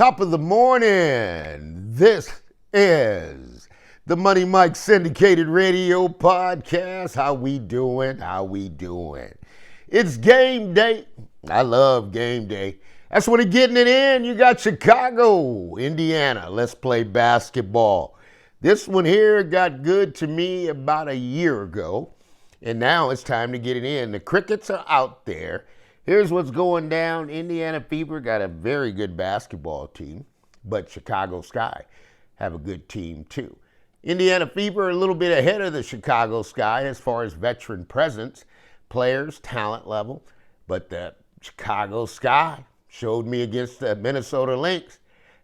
Top of the morning. This is the Money Mike Syndicated Radio Podcast. How we doing? It's game day. I love game day. That's when it's getting it in. You got Chicago, Indiana. Let's play basketball. This one here got good to me about a year ago, and now it's time to get it in. The Crickets are out there. Here's what's going down. Indiana Fever got a very good basketball team, but Chicago Sky have a good team too. Indiana Fever are a little bit ahead of the Chicago Sky as far as veteran presence, players, talent level, but the Chicago Sky showed me against the Minnesota Lynx.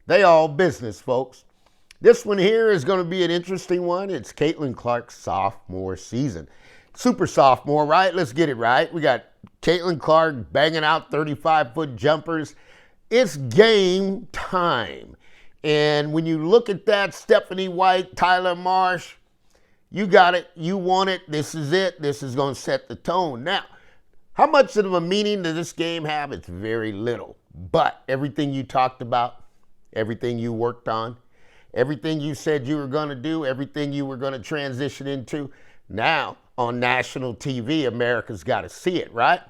They all business, folks. This one here is going to be an interesting one. It's Caitlin Clark's sophomore season. Super sophomore, right? Let's get it right. We got Caitlin Clark banging out 35-foot jumpers. It's game time. And when you look at that, Stephanie White, Tyler Marsh, you got it. You want it. This is it. This is going to set the tone. Now, how much of a meaning does this game have? It's very little. But everything you talked about, everything you worked on, everything you said you were going to do, everything you were going to transition into, now on national TV, America's got to see it, right?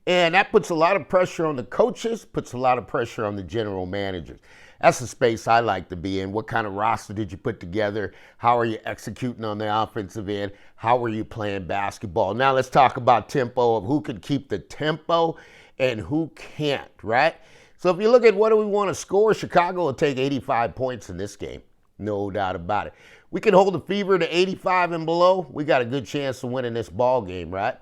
And that puts a lot of pressure on the coaches, puts a lot of pressure on the general managers. That's the space I like to be in. What kind of roster did you put together? How are you executing on the offensive end? How are you playing basketball? Now let's talk about tempo, of who can keep the tempo and who can't, right? So if you look at what do we want to score, Chicago will take 85 points in this game. No doubt about it. We can hold the Fever to 85 and below. We got a good chance of winning this ball game, right?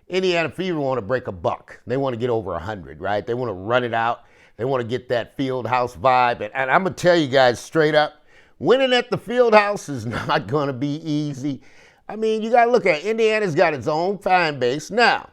Indiana Fever want to break a buck. They want to get over 100, right? They want to run it out. They want to get that field house vibe. And I'm going to tell you guys straight up, winning at the field house is not going to be easy. I mean, you got to look at it. Indiana's got its own fan base. Now,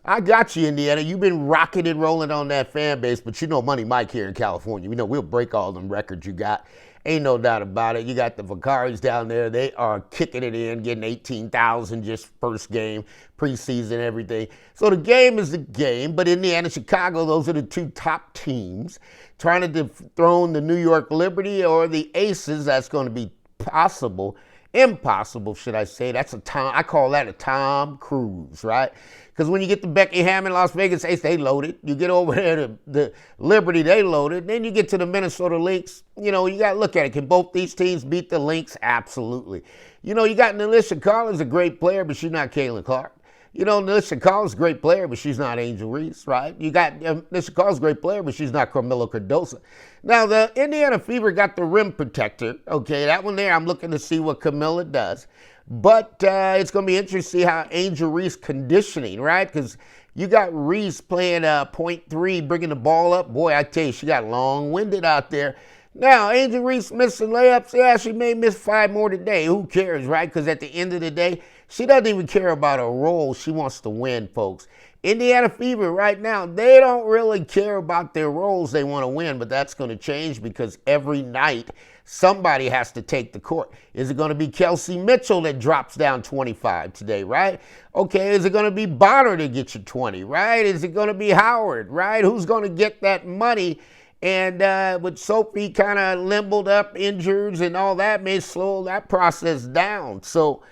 I got you, Indiana. You've been rocking and rolling on that fan base, but you know Money Mike here in California. You know, we'll break all them records you got. Ain't no doubt about it. You got the Vicaris down there. They are kicking it in, getting 18,000 just first game, preseason, everything. So the game is the game, but Indiana, Chicago, those are the two top teams. Trying to dethrone the New York Liberty or the Aces, that's going to be possible. Impossible, should I say. That's a Tom, I call that a Tom Cruise, right? Because when you get to Becky Hammond, Las Vegas Ace, they loaded. You get over there to the Liberty, they loaded. Then you get to the Minnesota Lynx. You know, you got to look at it. Can both these teams beat the Lynx? Absolutely. You know, you got Nilisha Collins, a great player, but she's not Caitlin Clark. You know, Nilisha Collins, a great player, but she's not Angel Reese, right? You got Nilisha Collins, a great player, but she's not Carmelo Cardoso. Now, the Indiana Fever got the rim protector. Okay, that one there, I'm looking to see what Camilla does. But it's going to be interesting to see how Angel Reese conditioning, right? Because you got Reese playing point three, bringing the ball up. Boy, I tell you, she got long-winded out there. Now, Angel Reese missing layups. Yeah, she may miss 5 more today. Who cares, right? Because at the end of the day, she doesn't even care about her role. She wants to win, folks. Indiana Fever right now, they don't really care about their roles. They want to win, but that's going to change because every night somebody has to take the court. Is it going to be Kelsey Mitchell that drops down 25 today, right? Okay, is it going to be Bonner to get you 20, right? Is it going to be Howard, right? Who's going to get that money? And with Sophie kind of limbled up, injured, and all that may slow that process down. So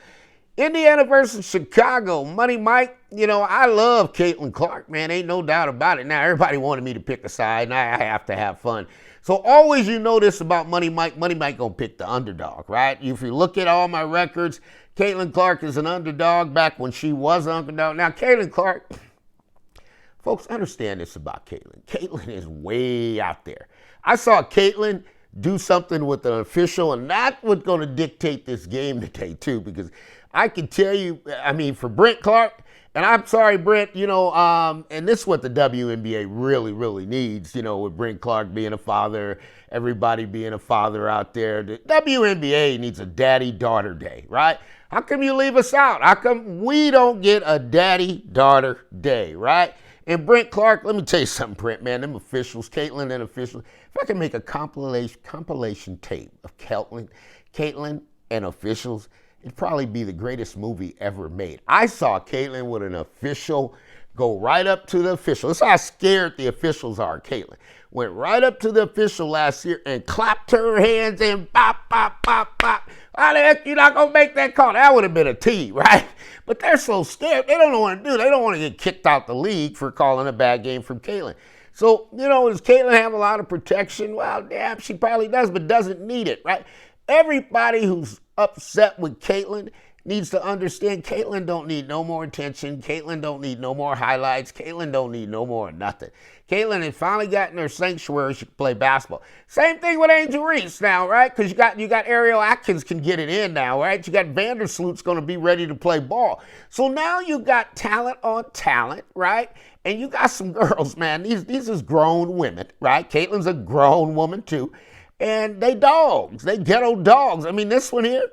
Indiana versus Chicago. Money Mike, you know, I love Caitlin Clark, man. Ain't no doubt about it. Now, everybody wanted me to pick a side, and I have to have fun. So always you know this about Money Mike gonna pick the underdog, right? If you look at all my records, Caitlin Clark is an underdog back when she was an underdog. Now, Caitlin Clark, folks, understand this about Caitlin. Caitlin is way out there. I saw Caitlin do something with an official, and that's what's going to dictate this game today, too, because I can tell you, I mean, for Brent Clark, and I'm sorry, Brent, you know, and this is what the WNBA really, really needs, you know, with Brent Clark being a father, everybody being a father out there. The WNBA needs a daddy-daughter day, right? How come you leave us out? How come we don't get a daddy-daughter day, right? And Brent Clark, let me tell you something, Brent, man, them officials, Caitlin and officials, if I can make a compilation tape of Caitlin and officials, it'd probably be the greatest movie ever made. I saw Caitlin with an official go right up to the official. That's how scared the officials are, Caitlin. Went right up to the official last year and clapped her hands and bop, bop, bop, bop. How the heck you not going to make that call? That would have been a T, right? But they're so scared. They don't know what to do. They don't want to get kicked out the league for calling a bad game from Caitlin. So, does Caitlin have a lot of protection? Well, yeah, she probably does, but doesn't need it, right? Everybody who's upset with Caitlin needs to understand Caitlin don't need no more attention. Caitlin don't need no more highlights. Caitlin don't need no more nothing. Caitlin had finally gotten her sanctuary. She can play basketball. Same thing with Angel Reese now, right? Because you got Ariel Atkins can get it in now, right? You got Vandersloot's going to be ready to play ball. So now you got talent on talent, right? And you got some girls, man. These is grown women, right? Caitlin's a grown woman too. And they dogs. They ghetto dogs. I mean, this one here,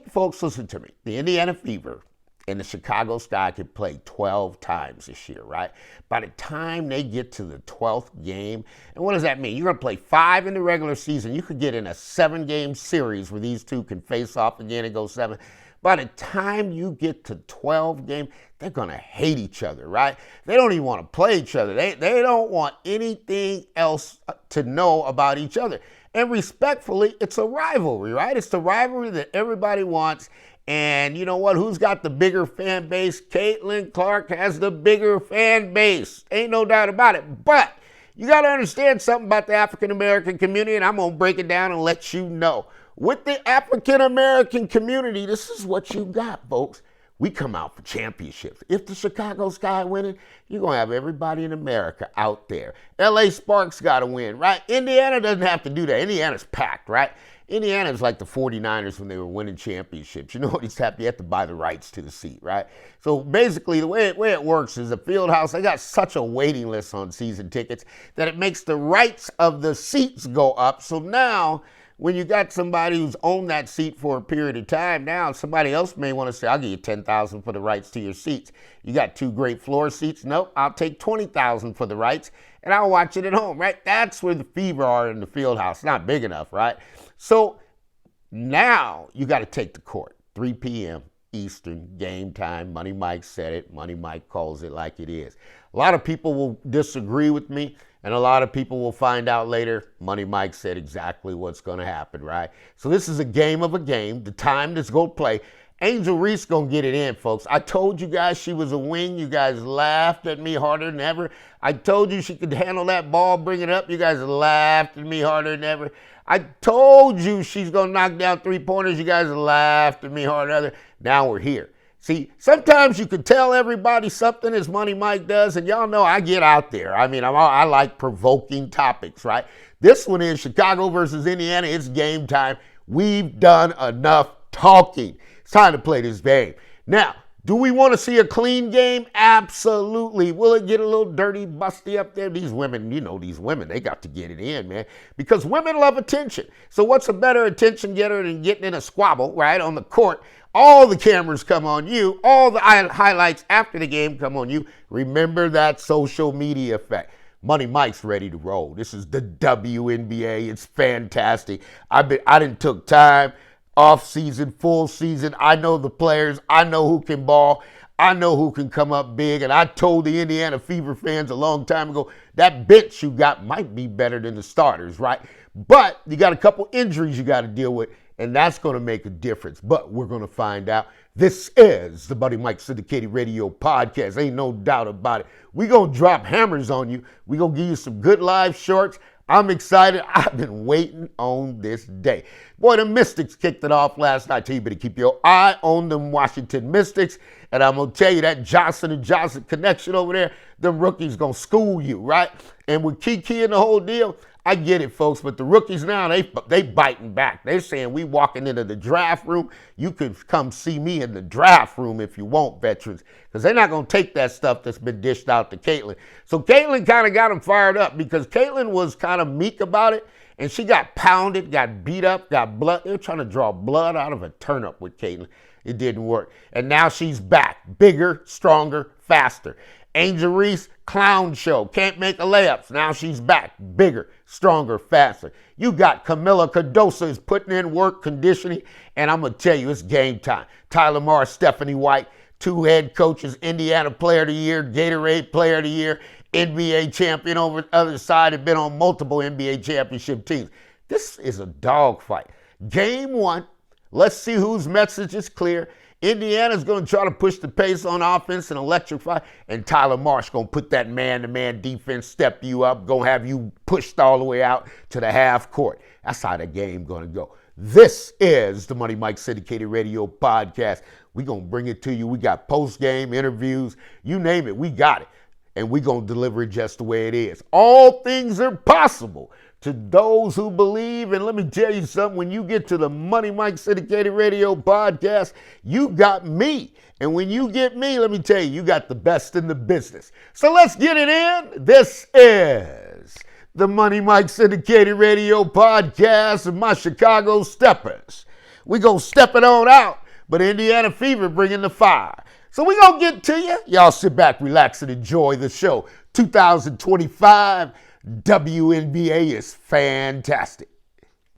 folks, listen to me. The Indiana Fever and the Chicago Sky could play 12 times this year, right? By the time they get to the 12th game, and what does that mean? You're going to play 5 in the regular season. You could get in a 7-game series where these two can face off again and go 7. By the time you get to 12 games, they're going to hate each other, right? They don't even want to play each other. They don't want anything else to know about each other. And respectfully, it's a rivalry, right? It's the rivalry that everybody wants. And you know what? Who's got the bigger fan base? Caitlin Clark has the bigger fan base. Ain't no doubt about it. But you got to understand something about the African-American community, and I'm going to break it down and let you know. With the African-American community, this is what you got, folks. We come out for championships. If the Chicago Sky winning, you're going to have everybody in America out there. LA Sparks got to win, right? Indiana doesn't have to do that. Indiana's packed, right? Indiana's like the 49ers when they were winning championships. You know what you have to buy the rights to the seat, right? So basically the way it works is the field house, they got such a waiting list on season tickets that it makes the rights of the seats go up. So now when you got somebody who's owned that seat for a period of time, now somebody else may want to say, I'll give you $10,000 for the rights to your seats. You got 2 great floor seats. Nope, I'll take $20,000 for the rights and I'll watch it at home, right? That's where the Fever are in the field house. Not big enough, right? So now you got to take the court. 3 p.m. Eastern, game time. Money Mike said it. Money Mike calls it like it is. A lot of people will disagree with me, and a lot of people will find out later Money Mike said exactly what's going to happen, right? So this is a game of a game. The time that's going to play. Angel Reese going to get it in, folks. I told you guys she was a wing. You guys laughed at me harder than ever. I told you she could handle that ball, bring it up. You guys laughed at me harder than ever. I told you she's going to knock down 3-pointers. You guys laughed at me harder than ever. Now we're here. See, sometimes you can tell everybody something as Money Mike does, and y'all know I get out there. I mean, I like provoking topics, right? This one is Chicago versus Indiana. It's game time. We've done enough talking. It's time to play this game. Now, do we want to see a clean game? Absolutely. Will it get a little dirty, busty up there? These women, these women, they got to get it in, man. Because women love attention. So what's a better attention getter than getting in a squabble, right, on the court? All the cameras come on you. All the highlights after the game come on you. Remember that social media effect. Money Mike's ready to roll. This is the WNBA. It's fantastic. I didn't took time. Off season, full season. I know the players. I know who can ball. I know who can come up big. And I told the Indiana Fever fans a long time ago, that bench you got might be better than the starters, right? But you got a couple injuries you got to deal with, and that's going to make a difference. But we're going to find out. This is the Buddy Mike Syndicated Radio Podcast. Ain't no doubt about it. We're going to drop hammers on you. We're going to give you some good live shorts. I'm excited. I've been waiting on this day. Boy, the Mystics kicked it off last night. I tell you better keep your eye on them Washington Mystics. And I'm going to tell you that Johnson & Johnson connection over there, them rookies going to school you, right? And with Kiki and the whole deal, I get it, folks. But the rookies now, they biting back. They're saying we walking into the draft room. You can come see me in the draft room if you want, veterans. Because they're not going to take that stuff that's been dished out to Caitlin. So Caitlin kind of got them fired up because Caitlin was kind of meek about it. And she got pounded, got beat up, got blood. They were trying to draw blood out of a turnip with Caitlin. It didn't work. And now she's back. Bigger, stronger, faster. Angel Reese, clown show. Can't make a layups. Now she's back. Bigger, stronger, faster. You got Camila Cardoso is putting in work, conditioning. And I'm going to tell you, it's game time. Tyler Morris, Stephanie White. 2 head coaches, Indiana Player of the Year, Gatorade Player of the Year, NBA champion over the other side, and been on multiple NBA championship teams. This is a dogfight. Game 1, let's see whose message is clear. Indiana's going to try to push the pace on offense and electrify, and Tyler Marsh going to put that man-to-man defense, step you up, going to have you pushed all the way out to the half court. That's how the game going to go. This is the Money Mike Syndicated Radio Podcast. We're going to bring it to you. We got post-game interviews. You name it, we got it. And we're going to deliver it just the way it is. All things are possible to those who believe. And let me tell you something. When you get to the Money Mike Syndicated Radio Podcast, you got me. And when you get me, let me tell you, you got the best in the business. So let's get it in. This is the Money Mike Syndicated Radio Podcast of my Chicago Steppers. We're going to step it on out, but Indiana Fever bringing the fire. So we're going to get to you. Y'all sit back, relax, and enjoy the show. 2025 WNBA is fantastic.